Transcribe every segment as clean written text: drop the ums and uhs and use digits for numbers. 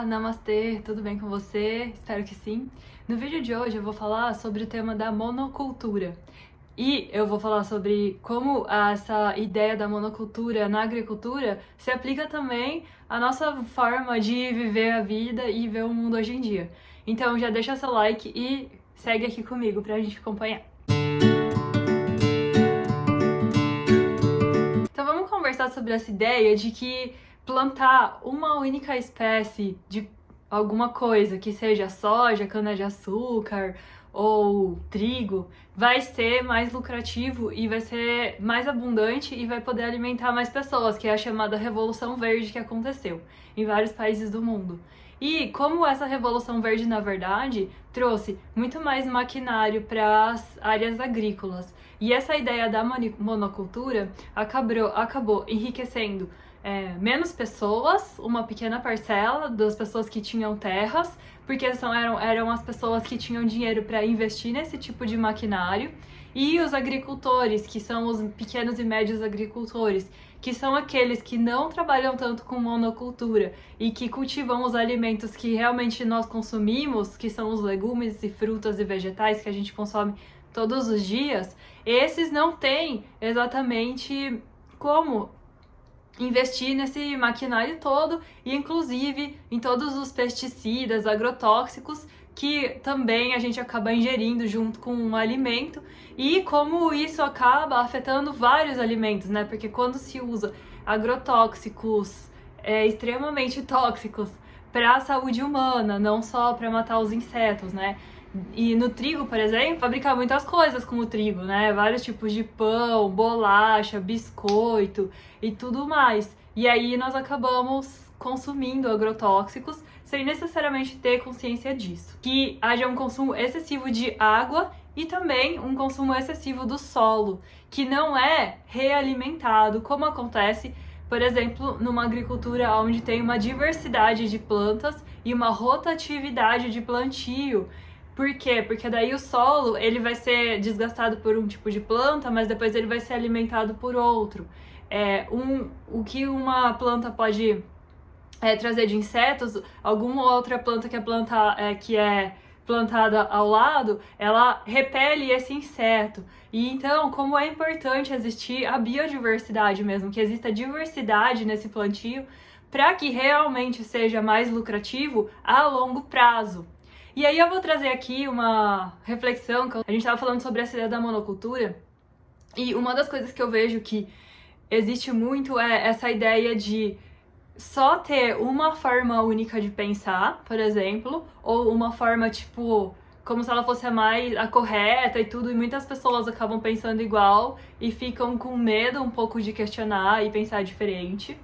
namastê, tudo bem com você? Espero que sim. No vídeo de hoje eu vou falar sobre o tema da monocultura. E eu vou falar sobre como essa ideia da monocultura na agricultura se aplica também à nossa forma de viver a vida e ver o mundo hoje em dia. Então já deixa seu like e segue aqui comigo pra gente acompanhar. Então vamos conversar sobre essa ideia de que plantar uma única espécie de alguma coisa, que seja soja, cana-de-açúcar ou trigo, vai ser mais lucrativo e vai ser mais abundante e vai poder alimentar mais pessoas, que é a chamada Revolução Verde que aconteceu em vários países do mundo. E como essa Revolução Verde, na verdade, trouxe muito mais maquinário para as áreas agrícolas. E essa ideia da monocultura acabou enriquecendo menos pessoas, uma pequena parcela das pessoas que tinham terras, porque eram as pessoas que tinham dinheiro para investir nesse tipo de maquinário, e os agricultores, que são os pequenos e médios agricultores, que são aqueles que não trabalham tanto com monocultura e que cultivam os alimentos que realmente nós consumimos, que são os legumes e frutas e vegetais que a gente consome todos os dias, esses não têm exatamente como investir nesse maquinário todo e inclusive em todos os pesticidas, agrotóxicos que também a gente acaba ingerindo junto com um alimento, e como isso acaba afetando vários alimentos, né? Porque quando se usa agrotóxicos extremamente tóxicos para a saúde humana, não só para matar os insetos, né? E no trigo, por exemplo, fabricar muitas coisas com o trigo, né? Vários tipos de pão, bolacha, biscoito e tudo mais. E aí nós acabamos consumindo agrotóxicos sem necessariamente ter consciência disso. Que haja um consumo excessivo de água e também um consumo excessivo do solo, que não é realimentado, como acontece, por exemplo, numa agricultura onde tem uma diversidade de plantas e uma rotatividade de plantio. Por quê? Porque daí o solo ele vai ser desgastado por um tipo de planta, mas depois ele vai ser alimentado por outro. O que uma planta pode trazer de insetos, alguma outra planta que é plantada ao lado, ela repele esse inseto. E então, como é importante existir a biodiversidade mesmo, que exista diversidade nesse plantio, para que realmente seja mais lucrativo a longo prazo. E aí eu vou trazer aqui uma reflexão, que a gente estava falando sobre essa ideia da monocultura, e uma das coisas que eu vejo que existe muito é essa ideia de só ter uma forma única de pensar, por exemplo, ou uma forma, tipo, como se ela fosse a correta e tudo, e muitas pessoas acabam pensando igual e ficam com medo um pouco de questionar e pensar diferente.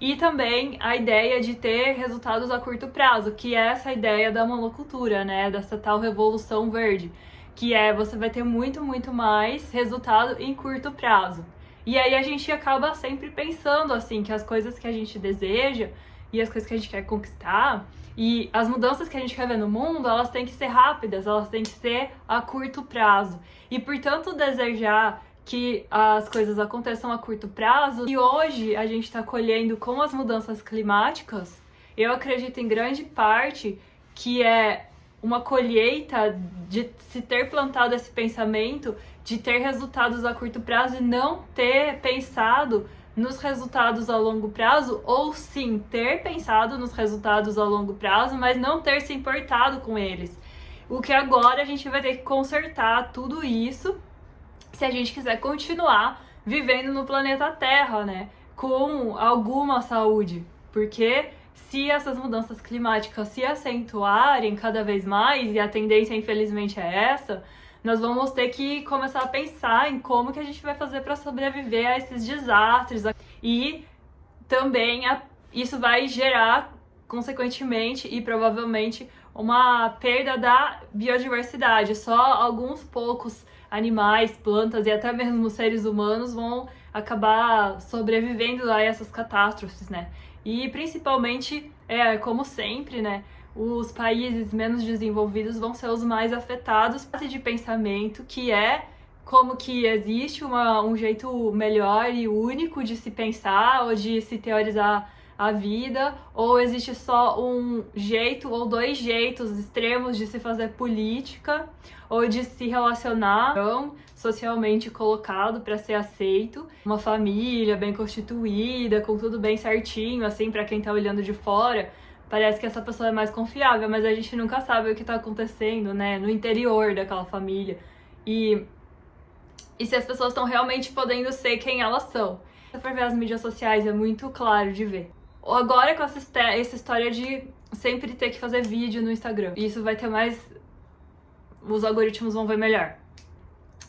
E também a ideia de ter resultados a curto prazo, que é essa ideia da monocultura, né? Dessa tal revolução verde, que você vai ter muito, muito mais resultado em curto prazo. E aí a gente acaba sempre pensando, assim, que as coisas que a gente deseja e as coisas que a gente quer conquistar e as mudanças que a gente quer ver no mundo, elas têm que ser rápidas, elas têm que ser a curto prazo. E, portanto, desejar que as coisas aconteçam a curto prazo, e hoje a gente está colhendo com as mudanças climáticas, eu acredito em grande parte que é uma colheita de se ter plantado esse pensamento, de ter resultados a curto prazo e não ter pensado nos resultados a longo prazo, ou sim, ter pensado nos resultados a longo prazo, mas não ter se importado com eles. O que agora a gente vai ter que consertar tudo isso se a gente quiser continuar vivendo no planeta Terra, né, com alguma saúde, porque se essas mudanças climáticas se acentuarem cada vez mais, e a tendência infelizmente é essa, nós vamos ter que começar a pensar em como que a gente vai fazer para sobreviver a esses desastres, e também isso vai gerar, consequentemente e provavelmente, uma perda da biodiversidade. Só alguns poucos animais, plantas e até mesmo seres humanos vão acabar sobrevivendo a essas catástrofes, né? E principalmente, como sempre, né, os países menos desenvolvidos vão ser os mais afetados. De pensamento que como que existe um jeito melhor e único de se pensar ou de se teorizar a vida, ou existe só um jeito ou dois jeitos extremos de se fazer política ou de se relacionar, socialmente colocado para ser aceito, uma família bem constituída, com tudo bem certinho, assim, para quem tá olhando de fora, parece que essa pessoa é mais confiável, mas a gente nunca sabe o que tá acontecendo, né, no interior daquela família. E se as pessoas estão realmente podendo ser quem elas são. Se for ver as mídias sociais, é muito claro de ver. Agora com essa história de sempre ter que fazer vídeo no Instagram. Isso vai ter mais... Os algoritmos vão ver melhor.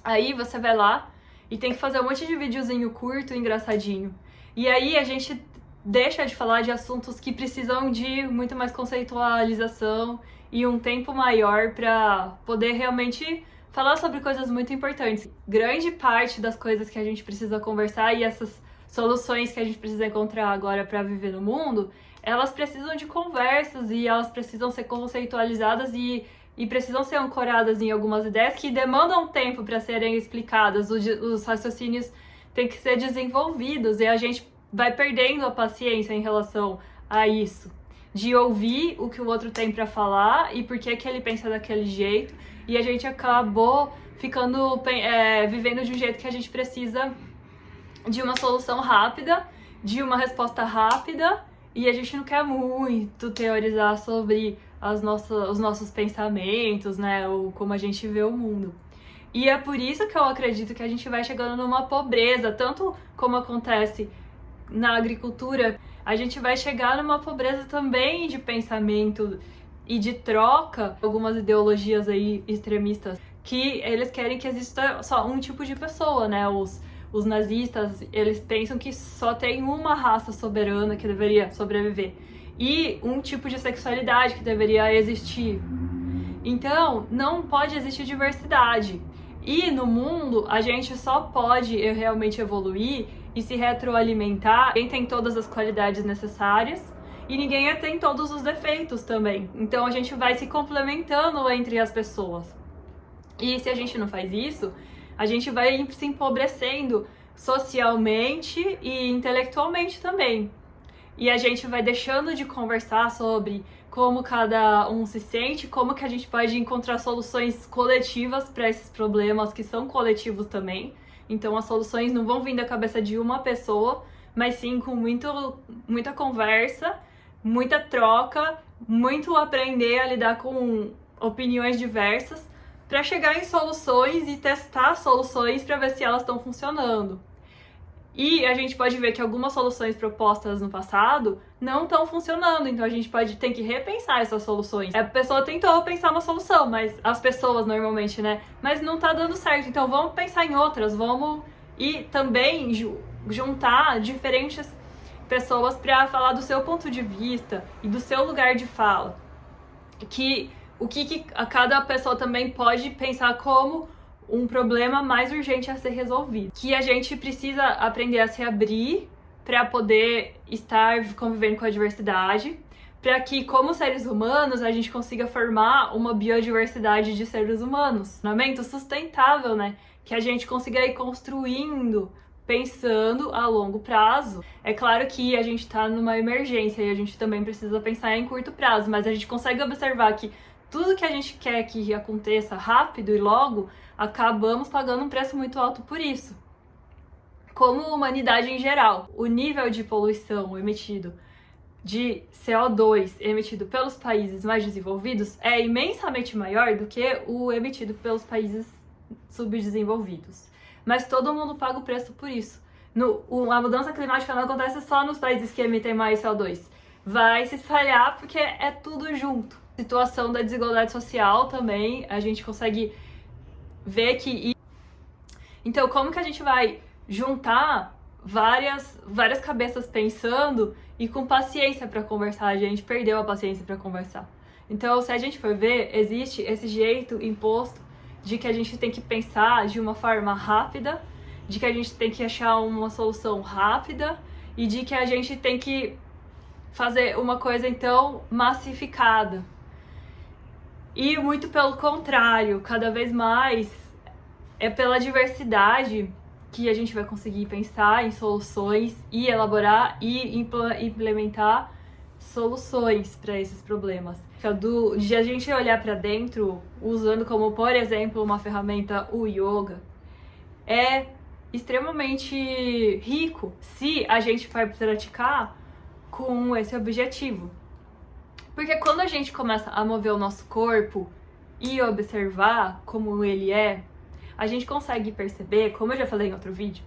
Aí você vai lá e tem que fazer um monte de videozinho curto, engraçadinho. E aí a gente deixa de falar de assuntos que precisam de muito mais conceitualização e um tempo maior para poder realmente falar sobre coisas muito importantes. Grande parte das coisas que a gente precisa conversar e essas soluções que a gente precisa encontrar agora para viver no mundo, elas precisam de conversas e elas precisam ser conceitualizadas e precisam ser ancoradas em algumas ideias que demandam tempo para serem explicadas. Os raciocínios têm que ser desenvolvidos e a gente vai perdendo a paciência em relação a isso, de ouvir o que o outro tem para falar e por que ele pensa daquele jeito, e a gente acabou ficando vivendo de um jeito que a gente precisa de uma solução rápida, de uma resposta rápida, e a gente não quer muito teorizar sobre os nossos pensamentos, né, ou como a gente vê o mundo. E é por isso que eu acredito que a gente vai chegando numa pobreza, tanto como acontece na agricultura, a gente vai chegar numa pobreza também de pensamento e de troca. Algumas ideologias aí extremistas que eles querem que exista só um tipo de pessoa, né, os nazistas, eles pensam que só tem uma raça soberana que deveria sobreviver e um tipo de sexualidade que deveria existir. Então, não pode existir diversidade. E no mundo, a gente só pode realmente evoluir e se retroalimentar. Ninguém tem todas as qualidades necessárias e ninguém tem todos os defeitos também. Então, a gente vai se complementando entre as pessoas. E se a gente não faz isso, a gente vai se empobrecendo socialmente e intelectualmente também. E a gente vai deixando de conversar sobre como cada um se sente, como que a gente pode encontrar soluções coletivas para esses problemas que são coletivos também. Então as soluções não vão vir da cabeça de uma pessoa, mas sim com muita conversa, muita troca, muito aprender a lidar com opiniões diversas, para chegar em soluções e testar soluções para ver se elas estão funcionando. E a gente pode ver que algumas soluções propostas no passado não estão funcionando, então a gente tem que repensar essas soluções. A pessoa tentou pensar uma solução, mas as pessoas normalmente, né? Mas não tá dando certo, então vamos pensar em outras, vamos e também juntar diferentes pessoas para falar do seu ponto de vista e do seu lugar de fala. O que a cada pessoa também pode pensar como um problema mais urgente a ser resolvido. Que a gente precisa aprender a se abrir para poder estar convivendo com a diversidade, para que, como seres humanos, a gente consiga formar uma biodiversidade de seres humanos. Um funcionamento sustentável, né? Que a gente consiga ir construindo, pensando a longo prazo. É claro que a gente está numa emergência e a gente também precisa pensar em curto prazo, mas a gente consegue observar que tudo que a gente quer que aconteça rápido e logo, acabamos pagando um preço muito alto por isso. Como humanidade em geral, o nível de poluição emitido de CO2 emitido pelos países mais desenvolvidos é imensamente maior do que o emitido pelos países subdesenvolvidos. Mas todo mundo paga o preço por isso. A mudança climática não acontece só nos países que emitem mais CO2. Vai se espalhar porque é tudo junto. Situação da desigualdade social também, a gente consegue ver que... Então, como que a gente vai juntar várias cabeças pensando e com paciência para conversar? A gente perdeu a paciência para conversar. Então, se a gente for ver, existe esse jeito imposto de que a gente tem que pensar de uma forma rápida, de que a gente tem que achar uma solução rápida e de que a gente tem que fazer uma coisa, então, massificada. E muito pelo contrário, cada vez mais é pela diversidade que a gente vai conseguir pensar em soluções e elaborar e implementar soluções para esses problemas. De a gente olhar para dentro, usando como, por exemplo, uma ferramenta o yoga, é extremamente rico se a gente vai praticar com esse objetivo. Porque quando a gente começa a mover o nosso corpo e observar como ele é, a gente consegue perceber, como eu já falei em outro vídeo,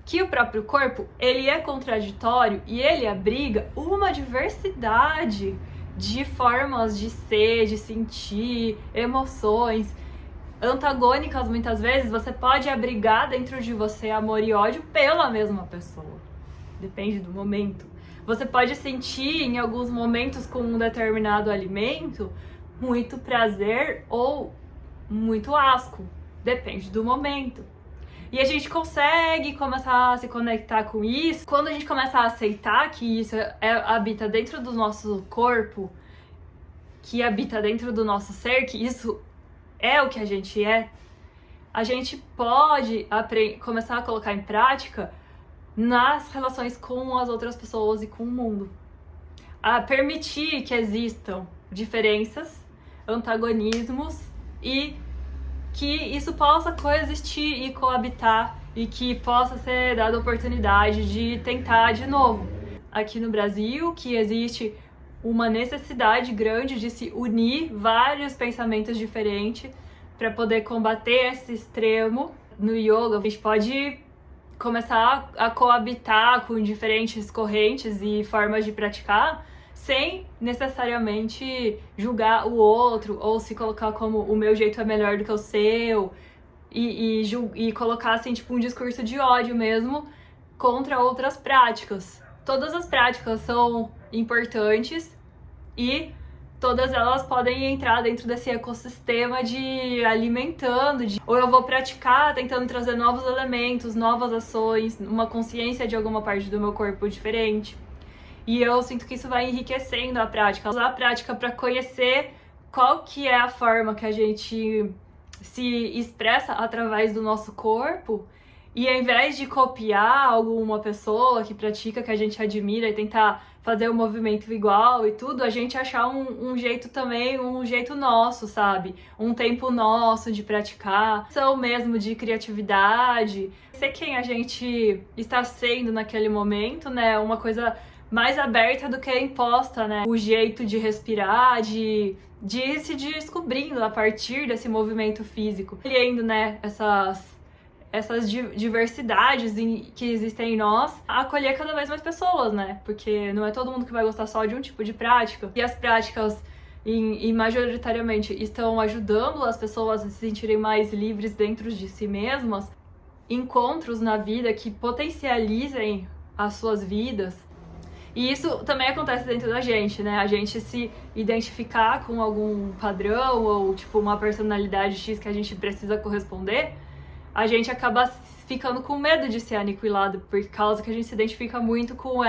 que o próprio corpo, ele é contraditório e ele abriga uma diversidade de formas de ser, de sentir, emoções antagônicas. Muitas vezes você pode abrigar dentro de você amor e ódio pela mesma pessoa. Depende do momento. Você pode sentir em alguns momentos com um determinado alimento muito prazer ou muito asco. Depende do momento. E a gente consegue começar a se conectar com isso quando a gente começa a aceitar que isso habita dentro do nosso corpo, que habita dentro do nosso ser, que isso é o que a gente é. A gente pode começar a colocar em prática nas relações com as outras pessoas e com o mundo. A permitir que existam diferenças, antagonismos e que isso possa coexistir e coabitar e que possa ser dada a oportunidade de tentar de novo. Aqui no Brasil, que existe uma necessidade grande de se unir vários pensamentos diferentes para poder combater esse extremo. No yoga, a gente pode começar a coabitar com diferentes correntes e formas de praticar sem necessariamente julgar o outro ou se colocar como o meu jeito é melhor do que o seu e colocar assim, tipo, um discurso de ódio mesmo contra outras práticas. Todas as práticas são importantes e todas elas podem entrar dentro desse ecossistema de alimentando, ou eu vou praticar tentando trazer novos elementos, novas ações, uma consciência de alguma parte do meu corpo diferente. E eu sinto que isso vai enriquecendo a prática. Usar a prática para conhecer qual que é a forma que a gente se expressa através do nosso corpo. E ao invés de copiar alguma pessoa que pratica, que a gente admira e tentar fazer o movimento igual e tudo, a gente achar um jeito também, um jeito nosso, sabe? Um tempo nosso de praticar, ação mesmo de criatividade. Ser quem a gente está sendo naquele momento, né? Uma coisa mais aberta do que imposta, né? O jeito de respirar, de ir se descobrindo a partir desse movimento físico. Olhando, né, essas diversidades que existem em nós, acolher cada vez mais pessoas, né? Porque não é todo mundo que vai gostar só de um tipo de prática. E as práticas, e majoritariamente, estão ajudando as pessoas a se sentirem mais livres dentro de si mesmas. Encontros na vida que potencializem as suas vidas. E isso também acontece dentro da gente, né? A gente se identificar com algum padrão ou, tipo, uma personalidade X que a gente precisa corresponder, a gente acaba ficando com medo de ser aniquilado, por causa que a gente se identifica muito com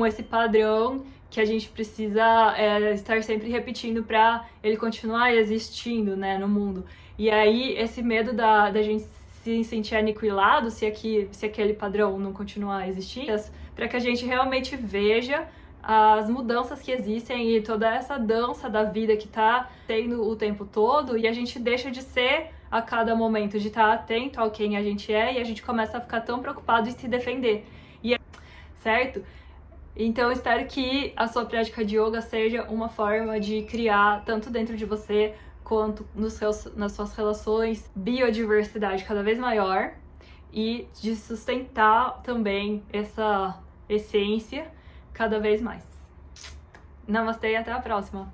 esse padrão que a gente precisa estar sempre repetindo para ele continuar existindo, né, no mundo. E aí, esse medo da gente se sentir aniquilado se aquele padrão não continuar existindo, para que a gente realmente veja as mudanças que existem e toda essa dança da vida que tá tendo o tempo todo, e a gente deixa de ser a cada momento, de estar atento ao quem a gente é, e a gente começa a ficar tão preocupado em se defender. Certo? Então, eu espero que a sua prática de yoga seja uma forma de criar, tanto dentro de você, quanto nas suas relações, biodiversidade cada vez maior e de sustentar também essa essência cada vez mais. Namastê e até a próxima!